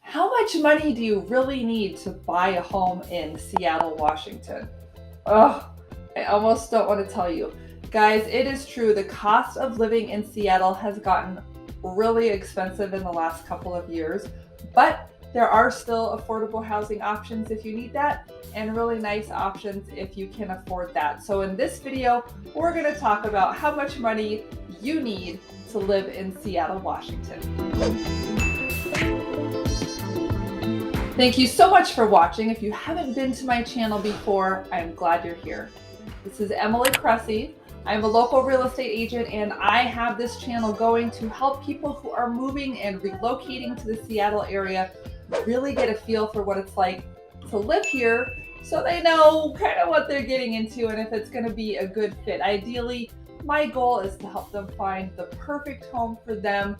How much money do you really need to buy a home in Seattle, Washington? Oh, I almost don't want to tell you. Guys, it is true. The cost of living in Seattle has gotten really expensive in the last couple of years, but there are still affordable housing options if you need that, and really nice options if you can afford that. So in this video, we're going to talk about how much money you need to live in Seattle, Washington. Thank you so much for watching. If you haven't been to my channel before, I'm glad you're here. This is Emily Cressey. I'm a local real estate agent, and I have this channel going to help people who are moving and relocating to the Seattle area really get a feel for what it's like to live here, so they know kind of what they're getting into and if it's going to be a good fit. Ideally, my goal is to help them find the perfect home for them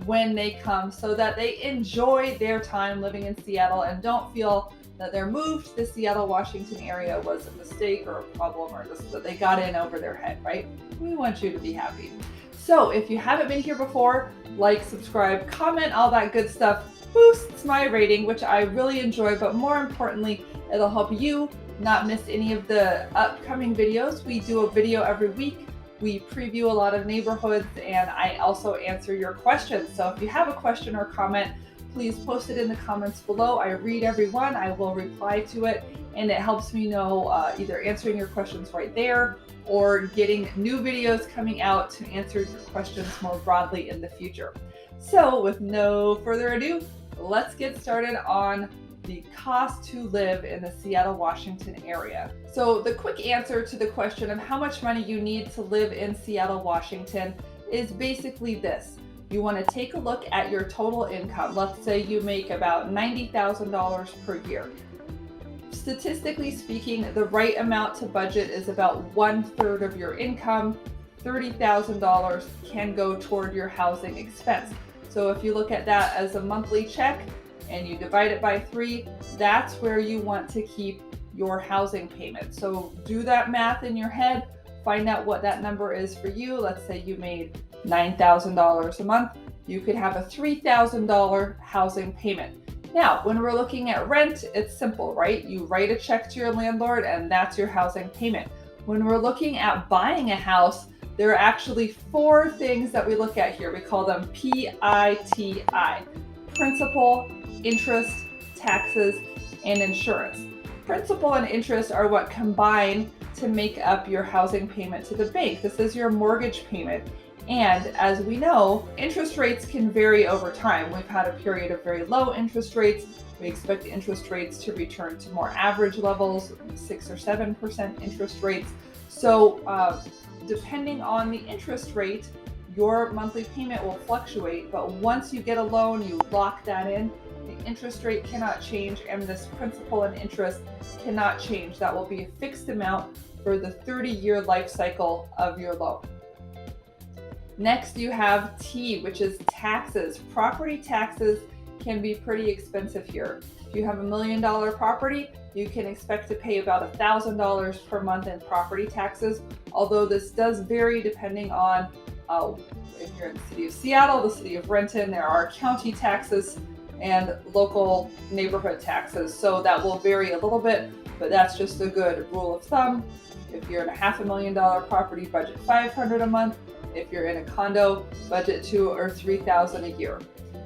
when they come, so that they enjoy their time living in Seattle and don't feel that their move to the Seattle, Washington area was a mistake or a problem, or just that they got in over their head, right? We want you to be happy. So if you haven't been here before, like, subscribe, comment, all that good stuff boosts my rating, which I really enjoy, but more importantly, it'll help you not miss any of the upcoming videos. We do a video every week. We preview a lot of neighborhoods, and I also answer your questions. So if you have a question or comment, please post it in the comments below. I read every one. I will reply to it, and it helps me know either answering your questions right there or getting new videos coming out to answer your questions more broadly in the future. So with no further ado, let's get started on the cost to live in the Seattle, Washington area. So the quick answer to the question of how much money you need to live in Seattle, Washington is basically this. You want to take a look at your total income. Let's say you make about $90,000 per year. Statistically speaking, the right amount to budget is about 1/3 of your income. $30,000 can go toward your housing expense. So if you look at that as a monthly check, and you divide it by 3, that's where you want to keep your housing payment. So do that math in your head, find out what that number is for you. Let's say you made $9,000 a month. You could have a $3,000 housing payment. Now, when we're looking at rent, it's simple, right? You write a check to your landlord and that's your housing payment. When we're looking at buying a house, there are actually 4 things that we look at here. We call them PITI: principal, interest, taxes, and insurance. Principal and interest are what combine to make up your housing payment to the bank. This is your mortgage payment. And as we know, interest rates can vary over time. We've had a period of very low interest rates. We expect interest rates to return to more average levels, 6 or 7% interest rates. So depending on the interest rate, your monthly payment will fluctuate, but once you get a loan, you lock that in. The interest rate cannot change, and this principal and interest cannot change. That will be a fixed amount for the 30-year life cycle of your loan. Next, you have T, which is taxes. Property taxes can be pretty expensive here. If you have $1 million property, you can expect to pay about $1,000 per month in property taxes, although this does vary depending on if you're in the city of Seattle, the city of Renton. There are county taxes and local neighborhood taxes, so that will vary a little bit, but that's just a good rule of thumb. If you're in a $500,000 property, budget $500 a month. If you're in a condo, budget $2,000 or $3,000 a year.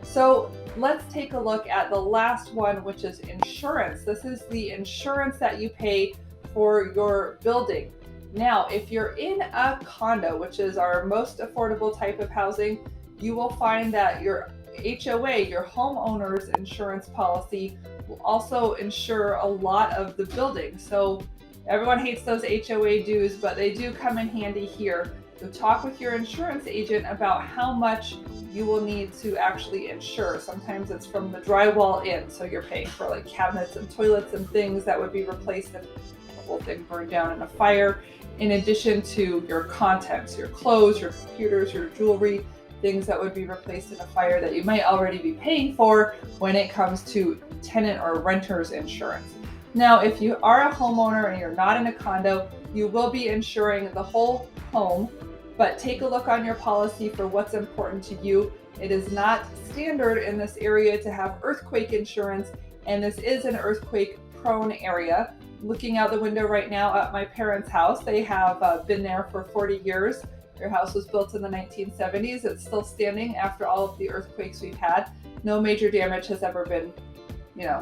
So let's take a look at the last one, which is insurance. This is the insurance that you pay for your building. Now, if you're in a condo, which is our most affordable type of housing, you will find that your HOA, your homeowner's insurance policy, will also insure a lot of the building. So everyone hates those HOA dues, but they do come in handy here. So talk with your insurance agent about how much you will need to actually insure. Sometimes it's from the drywall in, so you're paying for like cabinets and toilets and things that would be replaced if the whole thing burned down in a fire, in addition to your contents, your clothes, your computers, your jewelry, things that would be replaced in a fire that you might already be paying for when it comes to tenant or renter's insurance. Now, if you are a homeowner and you're not in a condo, you will be insuring the whole home but take a look on your policy for what's important to you. It is not standard in this area to have earthquake insurance, and this is an earthquake prone area. Looking out the window right now at my parents' house, they have been there for 40 years. Their house was built in the 1970s. It's still standing after all of the earthquakes we've had. No major damage has ever been,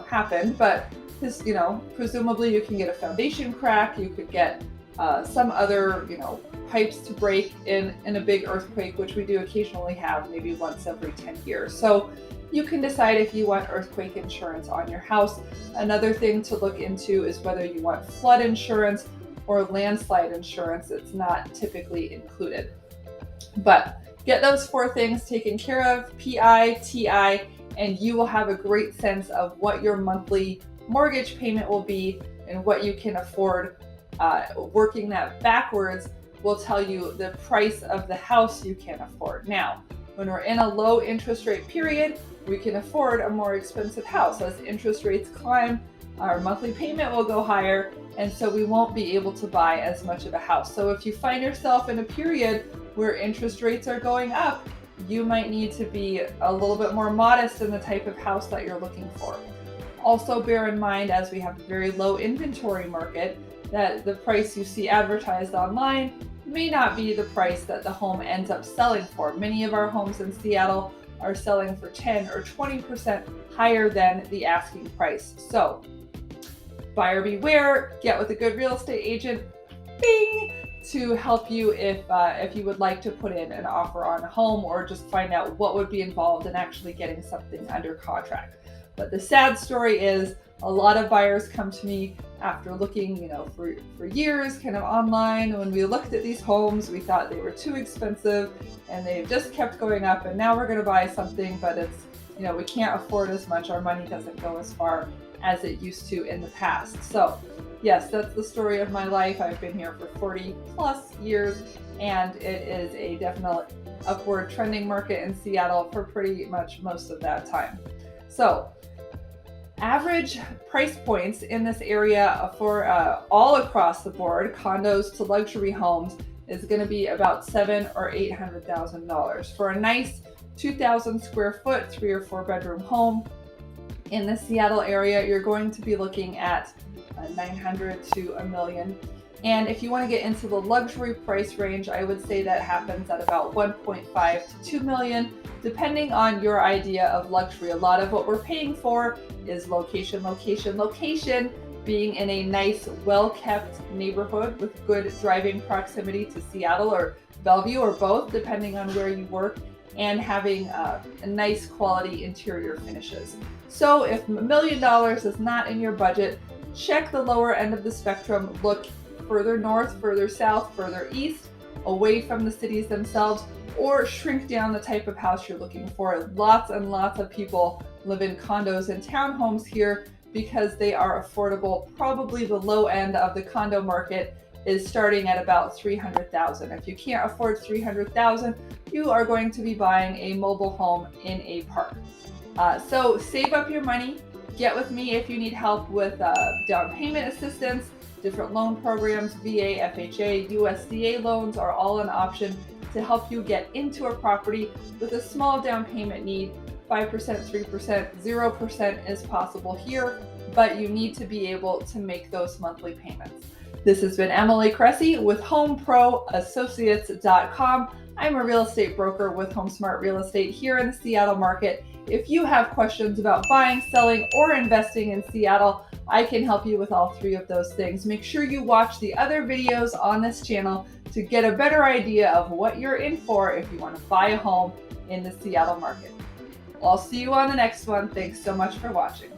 happened, but this, presumably you can get a foundation crack, you could get some other, pipes to break in a big earthquake, which we do occasionally have, maybe once every 10 years. So you can decide if you want earthquake insurance on your house. Another thing to look into is whether you want flood insurance or landslide insurance. It's not typically included. But get those 4 things taken care of, PI, TI, and you will have a great sense of what your monthly mortgage payment will be and what you can afford. Working that backwards will tell you the price of the house you can afford. Now, when we're in a low interest rate period, we can afford a more expensive house. As interest rates climb, our monthly payment will go higher, and so we won't be able to buy as much of a house. So if you find yourself in a period where interest rates are going up, you might need to be a little bit more modest in the type of house that you're looking for. Also bear in mind, as we have a very low inventory market, that the price you see advertised online may not be the price that the home ends up selling for. Many of our homes in Seattle are selling for 10 or 20% higher than the asking price. So buyer beware, get with a good real estate agent, bing, to help you if you would like to put in an offer on a home or just find out what would be involved in actually getting something under contract. But the sad story is a lot of buyers come to me after looking, for years kind of online. When we looked at these homes, we thought they were too expensive and they've just kept going up, and now we're going to buy something, but it's, we can't afford as much. Our money doesn't go as far as it used to in the past. So yes, that's the story of my life. I've been here for 40 plus years, and it is a definite upward trending market in Seattle for pretty much most of that time. So average price points in this area for all across the board, condos to luxury homes, is going to be about $700,000 or $800,000. For a nice 2,000 square foot, 3 or 4 bedroom home in the Seattle area, you're going to be looking at $900,000 to $1 million. And if you want to get into the luxury price range, I would say that happens at about $1.5 to $2 million, depending on your idea of luxury. A lot of what we're paying for is location, location, location, being in a nice, well-kept neighborhood with good driving proximity to Seattle or Bellevue or both, depending on where you work, and having a nice quality interior finishes. So if $1 million is not in your budget, check the lower end of the spectrum. Look further north, further south, further east, away from the cities themselves, or shrink down the type of house you're looking for. Lots and lots of people live in condos and townhomes here because they are affordable. Probably the low end of the condo market is starting at about $300,000. If you can't afford $300,000, you are going to be buying a mobile home in a park. So save up your money. Get with me if you need help with down payment assistance. Different loan programs, VA, FHA, USDA loans are all an option to help you get into a property with a small down payment need. 5%, 3%, 0% is possible here, but you need to be able to make those monthly payments. This has been Emily Cressey with HomeProAssociates.com. I'm a real estate broker with HomeSmart Real Estate here in the Seattle market. If you have questions about buying, selling, or investing in Seattle, I can help you with all 3 of those things. Make sure you watch the other videos on this channel to get a better idea of what you're in for if you want to buy a home in the Seattle market. I'll see you on the next one. Thanks so much for watching.